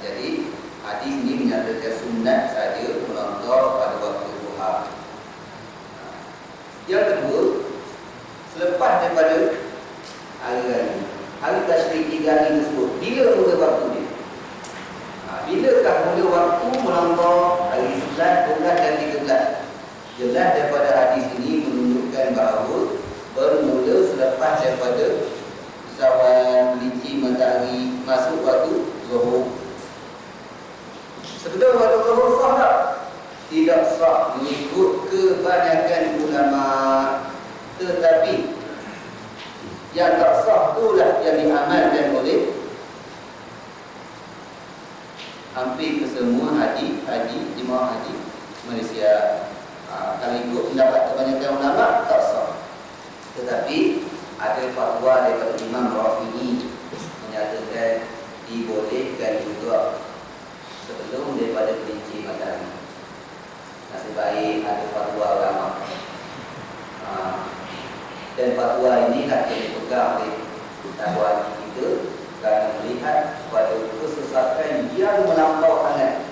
Jadi hadis ini menyatakan sunat saja melontok pada waktu duha. Yang kedua, selepas daripada hari raya, hari tasyrik 3 hari tersebut, bila mula waktu dia? Bilakah mula waktu melontok hari 11, 12 dan 13? Jelas daripada hadis ini menunjukkan bahawa bermula selepas daripada zawal gelincir matahari masuk waktu zuhur. Sebelum waktu zuhur sah tak? Tidak sah mengikut kebanyakan ulama. Tetapi yang tak sah itulah yang diamalkan oleh hampir kesemua haji jemaah haji Malaysia. Kalau ikut pendapat kebanyakan ulama tak sah. Tetapi ada fatwa daripada Imam Rafi'i menyatakan dibolehkan juga sebelum daripada gelincir matahari. Nasib baik ada fatwa ulama. Dan fatwa inilah yang dipegang oleh dakwah kita kerana melihat pada kesesatan yang melampau sangat.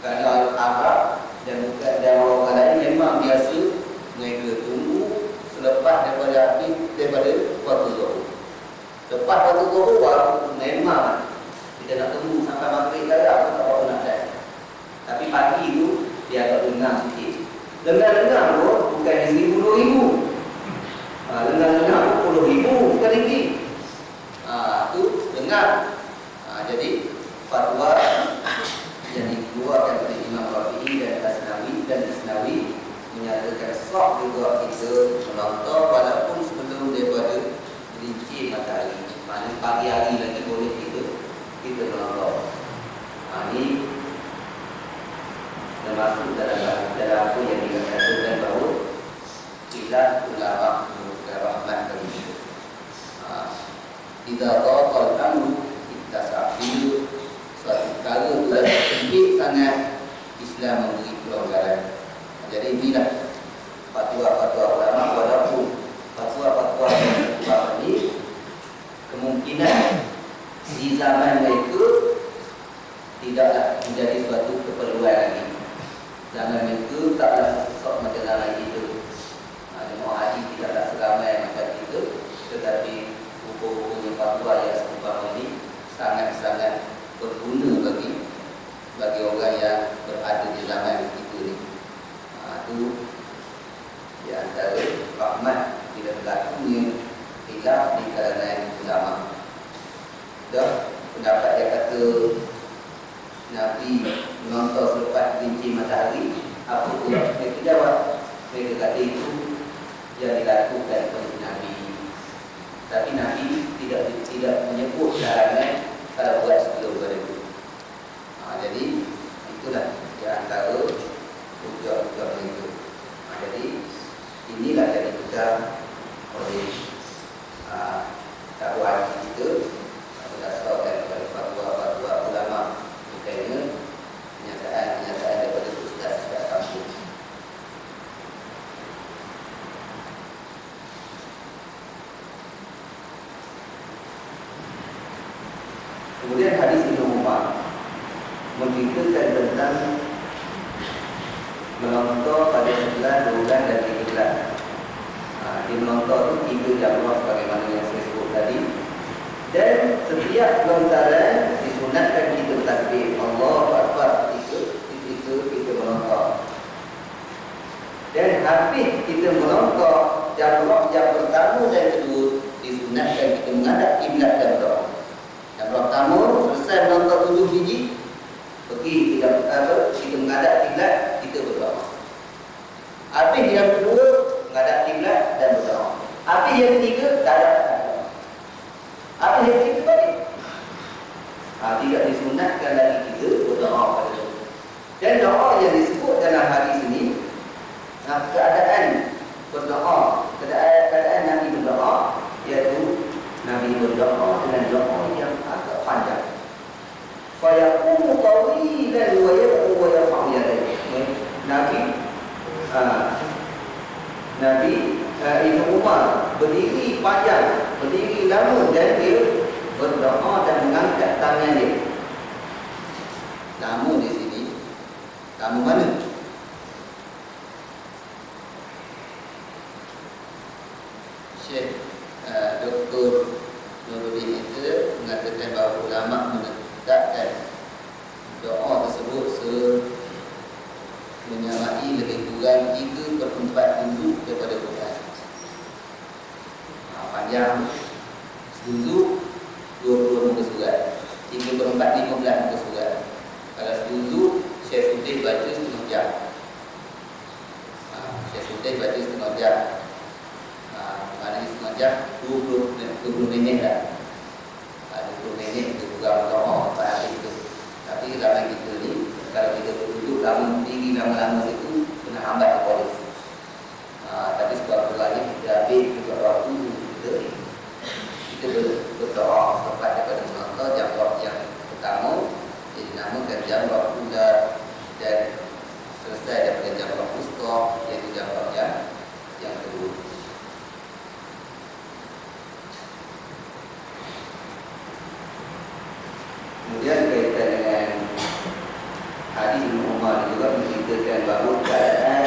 Kerana Arab dan orang lain memang biasa mereka tunggu selepas daripada waktu zuhur. Lepas waktu zuhur memang kita nak tunggu sampai maghrib dah, tak apa nak cari. Tapi pagi tu dia agak lengang sikit. Lengang-lengang pun bukan RM10,000. Lengang-lengang pun RM10,000 bukan tinggi. Tu lengang. Jadi fatwa yang dikeluarkan oleh Imam Rafi'i dan Isnawi menyatakan sah juga kita melontok walaupun sebelum daripada gelincir matahari. Maknanya pagi hari lagi boleh kita melontok. Ini termasuk dalam apa yang dikatakan bahawa khilaf ulama menurut rahmat bagi kita. Idza taqal amru ittasa' bila suatu perkara telah sempit sangat, Islam memberi pelonggaran. Jadi inilah fatwa-fatwa ulama, walaupun fatwa-fatwa ini kemungkinan di zaman mereka tidaklah menjadi suatu keperluan lagi. Zaman mereka taklah sesok macam zaman kita. Jemaah haji tidaklah seramai macam kita, tetapi hukum-hukumnya fatwa yang serupa ini sangat-sangat berguna bagi orang yang berada di zaman kita ni. Itu di antara rahmat bila berlakunya khilaf di kalangan ulama. Dah pendapat yang kata Nabi menonton selepas gelincir matahari, apa pula mereka jawab? Mereka kata itu yang dilakukan oleh Nabi. Tapi Nabi tidak menyebut larangan kalau buat sebelum itu. Jadi itulah di antara hujah-hujah mereka. Jadi inilah yang dipegang oleh dakwah kita berdasarkan kepada fatwa-fatwa ulama, bukannya kenyataan Kemudian hadis Ibnu Umar menceritakan tentang melontar pada 9, 12 dan 13. Dia melontar itu 3 jamrah sebagaimana yang saya sebut tadi. Dan setiap lontaran disunatkan kita takbir Allahu Akbar kita melontar. Dan habis kita melontar jamrah yang pertama dan kedua disunatkan kita menghadap kiblat dan berdoa. Jamrah pertama selesai melontar 7 biji, pergi kita menghadap kiblat, kita berdoa. Habis yang kedua menghadap kiblat dan berdoa. Habis yang ketiga tak ada. Habis yang ketiga balik. Tidak disunatkan lagi kita berdoa pada doa. Dan doa yang disebut dalam hadis ini, keadaan berdoa, keadaan Nabi berdoa, iaitu Nabi berdoa dengan doa yang agak panjang. Fayaqumu tawilan wa yad'u wa yarfa'u yadayhi. Nabi Ibnu Umar berdiri panjang, berdiri lama dan dia berdoa dan mengangkat tangan dia. Lama di sini. Lama mana? Syekh Dr. Nuruddin itu mengatakan bahawa ulama menetapkan doa tersebut menyamai lebih kurang 3/4 juzuk daripada Quran. Panjang juzuk 20 muka surat, 3/4 15 muka surat. Kalau juzuk Syekh Sudih baca setengah jam. Syekh Sudih baca setengah jam. Maknanya setengah jam 20 minit dah. 20 minit kita kurang doa pada hari itu. Tapi ramai kita ni, kalau kita duduk lama berdiri lama-lama situ, kena hambat kepada. Tapi sebab lain kita habis juga waktu kita berdoa sempat daripada menonton jamrah yang pertama, jadi namakan jamrah ula, dan selesai daripada jamrah wusta, iaitu jamrah yang kedua. Kemudian kaitan dengan hadis Ibnu Umar juga menceritakan bahawa keadaan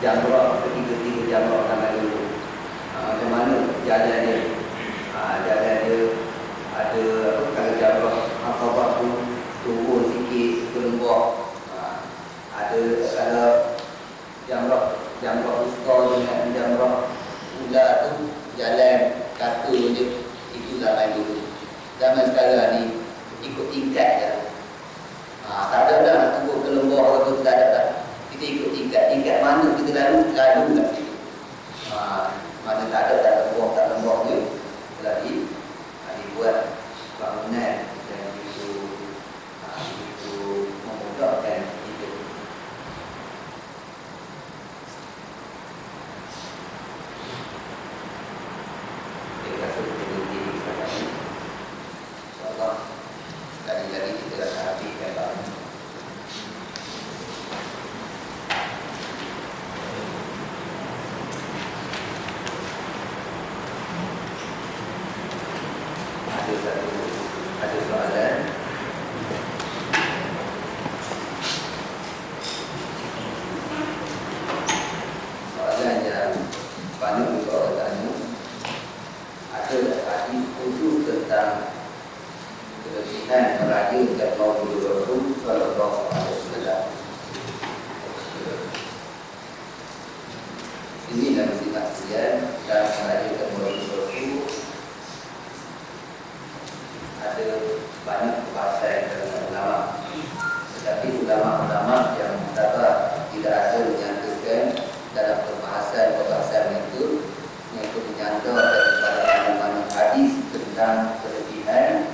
jamrah ketiga jamrah tangan dulu, macam mana jalan dia. Jalan dia ada kalau jamrah Aqabah tu turun sikit ke lembah. Ada kalau jamrah wusta dengan jamrah ula tu jalan kata je. Itu zaman dulu. Zaman sekarang ni ikut tingkat je. Tak ada dah nak turun ke lembah atau tak ada dah. Kita ikut tingkat mana kita lalu kat situ. Mana tak ada tak lembah je. Lagi dibuat bangunan dan itu memudahkan hidup. Saya rasa kita berhenti sekarang ini. InsyaAllah sekali lagi kita akan habiskan bahan. Ada soalan. Soalan yang banyak juga orang tanya. Ada hadis khusus tentang kelebihan merayakan Maulid Rasul sallallahu alaihi wasallam. Ini dalam saksian dan merayakan Maulid Rasul ada banyak perbahasan dalam ulama. Tetapi ulama-ulama yang mutabak tidak ada menyatakan dalam perbahasan itu menyatakan daripada mana hadis tentang kelebihan,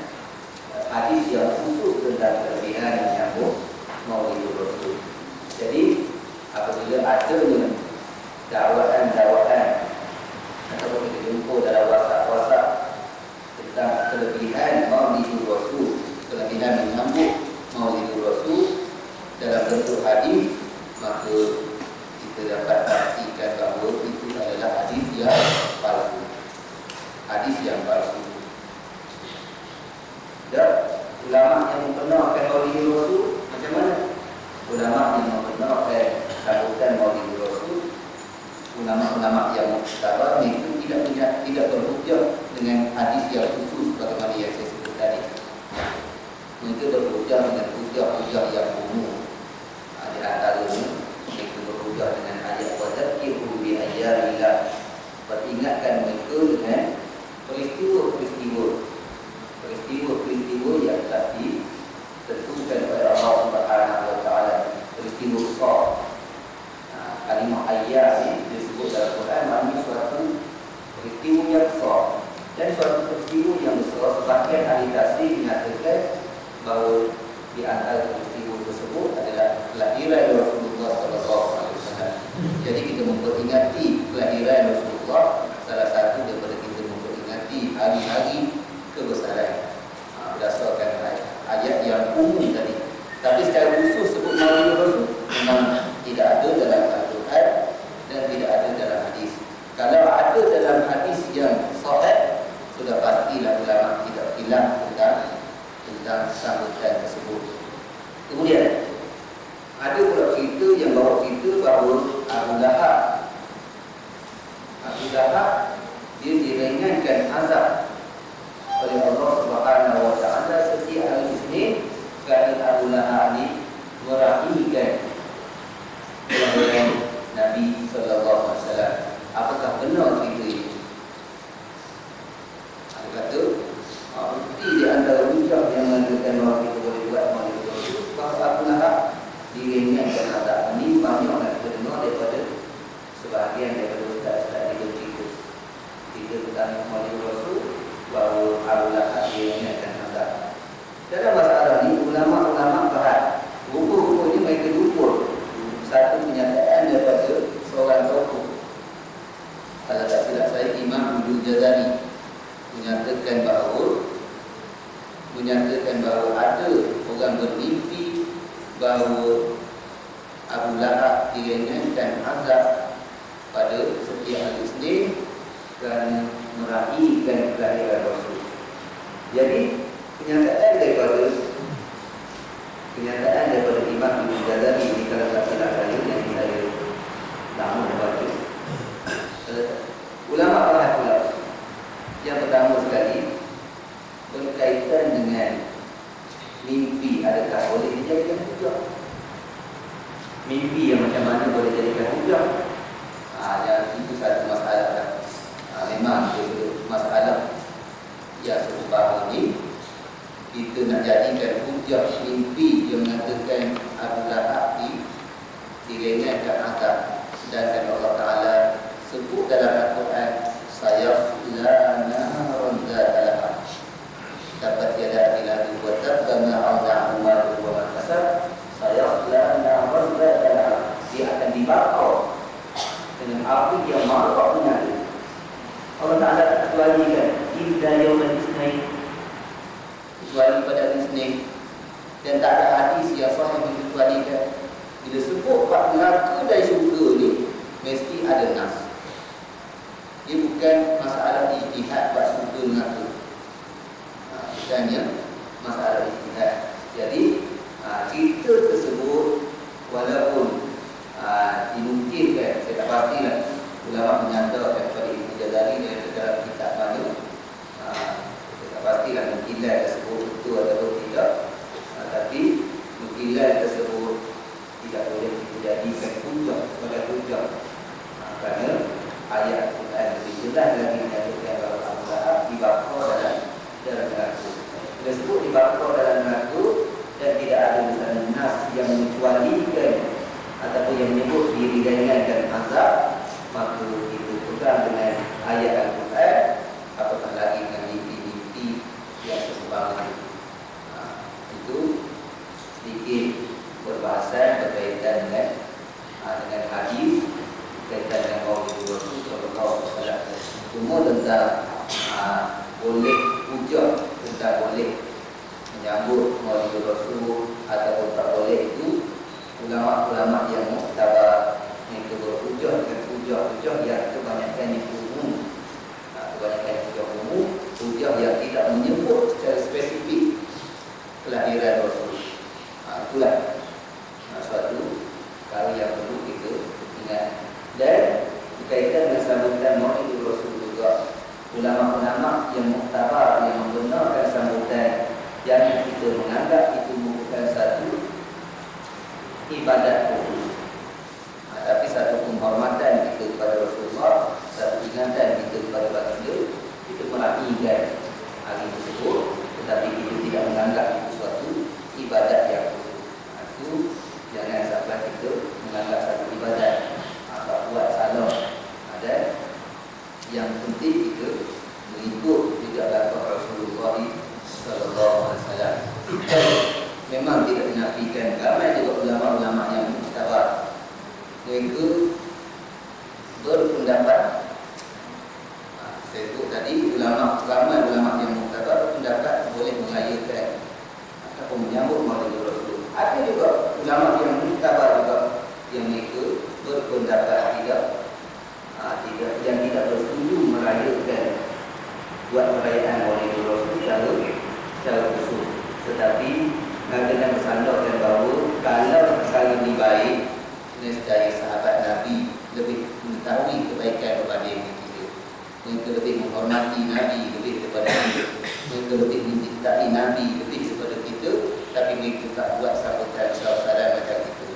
hadis yang khusus tentang kelebihan yang menyambut Maulid Rasul. Jadi apabila adanya dakwaan ataupun kita jumpa dalam WhatsApp tentang kelebihan Maulid Rasul, kelebihan menyambut Maulid Rasul dalam bentuk hadis, maka kita dapat pastikan bahawa itu adalah hadis yang palsu. Hadis yang palsu. Muktabar itu tidak berhujjah dengan hadis yang khusus bagaimana yang saya sebut tadi. Mereka berhujjah dengan hujjah yang umum. Di antaranya mereka berhujjah dengan ayat wadzakirhum bi ayyatillah. Peringatkan mereka dengan peristiwa yang telah ditentukan oleh Allah Subhanahu wa taala, peristiwa besar. Kalimah ayat ini disebut dalam Quran maknanya suatu peristiwa yang besar. Dan suatu peristiwa yang besar, sebagian ahli tafsir menyatakan bahawa di antara peristiwa tersebut adalah kelahiran Rasulullah SAW. Jadi kita memperingati kelahiran Rasulullah, salah satu daripada kita memperingati hari-hari kebesaran berdasarkan ayat yang umum tadi. Tapi secara khusus sebut Maulid Rasul memang tidak ada dalam Al-Quran dan tidak ada dalam hadis. Kalau ada dalam hadis yang sahih, sudah pastilah ulama tidak hilang tentang sambutan tersebut. Kemudian ada pula cerita yang bawa cerita bahawa Abu Lahab dia diringankan azab oleh Allah Subhanahu wa taala setiap hari Isnin kerana Abu Lahab ini meraihkan kelahiran Nabi sallallahu alaihi wasallam. Apakah benar cerita ini? Ada kata bukti di antara hujah yang mengatakan bahawa kita boleh buat Maulid Rasul bahawa Abu Lahab diringankan azab. Ini banyak nak kita dengar daripada sebahagian daripada ustaz-ustaz di cerita tentang Maulid Rasul bahawa Abu Lahab diringankan azab. Dalam masalah ini ulama-ulama bahas. Rupa-rupanya mereka lupa satu kenyataan daripada seorang tokoh. Kalau tak silap saya, Imam Ibnu Jazari menyatakan bahawa ada orang bermimpi bahawa Abu Lahab diringankan azab pada setiap hari Isnin kerana meraihkan kelahiran Rasul. Jadi kenyataan daripada Imam Ibnu Jazari ini, kalau tak silap saya, yang saya lama membaca, ulama bahas pula. Yang pertama sekali berkaitan dengan mimpi, adakah boleh dijadikan hujah? Mimpi yang macam mana boleh dijadikan hujah? Yang itu satu masalah. Memang itu masalah yang serupa ini. Kita nak jadikan hujah mimpi yang mengatakan Abu Lahab diringankan azab, sedangkan Allah Ta'ala sebut dalam Al-Quran sayasla naran dzata lahab dapat tiada ilahi wa tabba ma'ada'u wa man kasab sayasla naran dzata lahab, dia akan dibakar dengan api yang marak menyala. Allah Ta'ala tak kecualikan illa yawmal isnin, kecuali pada hari Isnin, dan tak ada hadis yang sahih dikecualikan. Bila sebut bab neraka dari syurga ni mesti ada nas. Dia bukan masalah ijtihad bab syurga neraka. Bukannya masalah ijtihad. Jadi cerita tersebut walaupun dimungkinkan, saya tak pastilah ulama menyandarkan kepada Ibnu Jazari dalam kitab mana, saya tak pastilah nukilai tersebut betul atau tidak, tapi nukilai tersebut tidak boleh dijadikan hujah sebagai hujah, kerana ayat Quran lebih jelas lagi menyatakan bahawa Abu Lahab dibakar dalam neraka. Disebut dibakar dalam neraka dan tidak ada misalnya nas yang mengecualikan ulama-ulama yang muktabar, yang membenarkan sambutan yang kita menganggap itu bukan satu ibadat khusus, tapi satu penghormatan kita kepada Rasulullah, satu ingatan kita kepada baginda, kita meraihkan hari tersebut, tetapi kita tidak menganggap itu suatu ibadat yang khusus. Itu jangan sampai kita menganggap satu ibadat atau buat salah. Ada yang penting kita mengikut juga langkah Rasulullah sallallahu alaihi wasallam. Memang tidak dinafikan ramai juga ulama-ulama yang muktabar, mereka berpendapat, saya sebut tadi ramai ulama yang muktabar berpendapat boleh mengayakan ataupun menyambut Maulid Rasul. Ada juga ulama yang muktabar juga yang mereka berpendapat yang tidak bersetuju merayakan buat perayaan Maulid Rasul secara khusus, tetapi dengan bersandarkan bahawa kalau sekali lebih baik, nescaya sahabat Nabi lebih mengetahui kebaikan berbanding dengan kita. Mereka lebih menghormati Nabi lebih daripada kita. Mereka lebih mencintai Nabi lebih daripada kita, tapi mereka tak buat sambutan besar-besaran macam itu.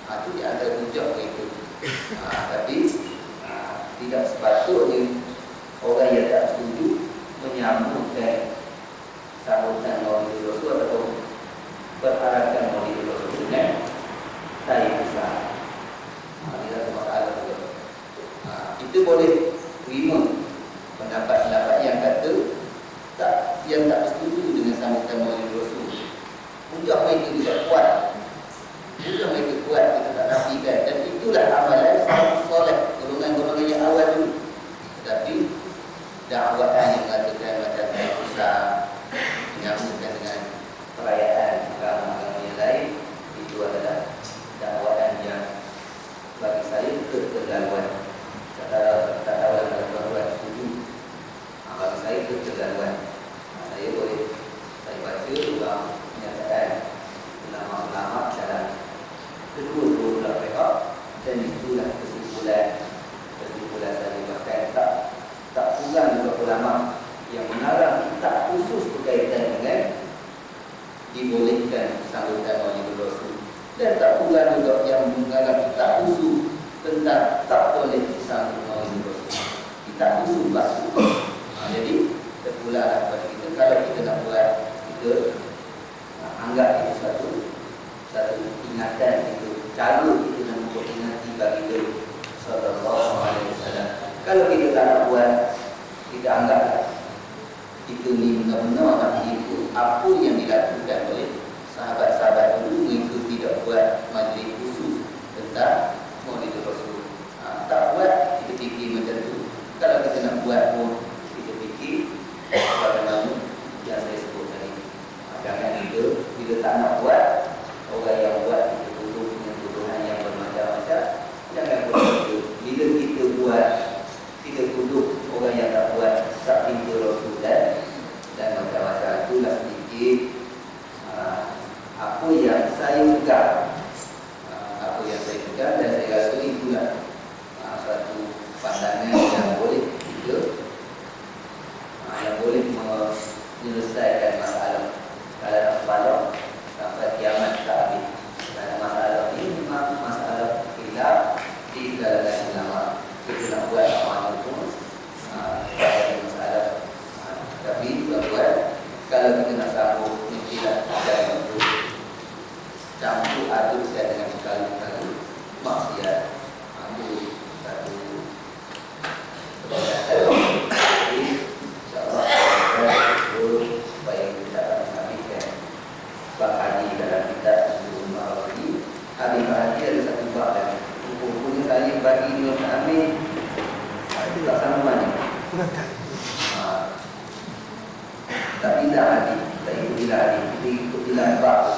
Itu di antara hujah mereka. Tapi tidak sepatutnya orang yang tak setuju menyambutkan sambutan Maulid Rasul atau berharapkan Maulid Rasul dengan tayang besar. Ini adalah masalah juga. Itu boleh terima pendapat-pendapat yang kata yang tak setuju dengan sambutan Maulid Rasul. Hujah mereka tidak kuat. Hujah mereka kuat, kita tak nafikan. Dan itulah amalan salafus soleh, golongan-golongan yang awal dulu. Tetapi dakwaan yang mengatakan macam tayang besar, menyambutkan dengan perayaan agama-agama yang lain, itu adalah dakwaan yang bagi saya keterlaluan. Tak tahu dalam tuan-tuan setuju. Bagi saya keterlaluan. Saya baca juga pernyataan ulama-ulama dalam kedua-dua belah pihak, dan itulah kesimpulan saya. Bahkan tak kurang juga ulama yang mengarang tak khusus berkaitan dengan dibolehkan sambutan Maulid Rasul, dan tak pula juga yang mengarang tak khusus tentang tak boleh disambut Maulid Rasul. Kita khusus batu. Jadi terpulalah kepada kita, kalau kita nak buat, kita anggap itu satu ingatan itu, cara kita nak memperingati baginda sallallahu alaihi wasallam. Kalau kita tak nak buat, kita anggap kita ni benar-benar nak ikut apa yang dilakukan oleh sahabat-sahabat dulu. Mereka tidak buat majlis khusus tentang Maulid Rasul. Tak buat, kita fikir macam tu. Kalau kita nak buat pun, kita fikir bagaimana yang saya sebut tadi. Jangan kita, bila tak nak buat, orang yang buat kita tuduh dengan tuduhan yang bermacam-macam. Jangan buat itu. Bila kita buat, kita tuduh orang yang tak buat tak pintu Rasul dan macam-macam. Itulah sedikit apa yang saya pegang, dan saya rasa itulah satu pandangan yang boleh kita yang boleh menyelesaikan masalah. Kalau nak balok sampai kiamat tak habis. Kerana masalah ini memang masalah khilaf di kalangan ulama. Kita nak buat amal pun masalah. Tapi tuan-tuan, kalau kita nak sambung, mestilah jangan untuk campur adukkan dengan sekali-kali maksiat. Itu satu perbuatan. Jadi insyaAllah supaya kita dapat mengambilkan bab haji dalam kitab Bulughul Maram ini. Habis haji ada satu bab lagi. Hukum-hukumnya saya bagi dia nak ambil, itu tak sama mana. Tak pindah haji, tak ikut pindah haji, kita ikut pindah bab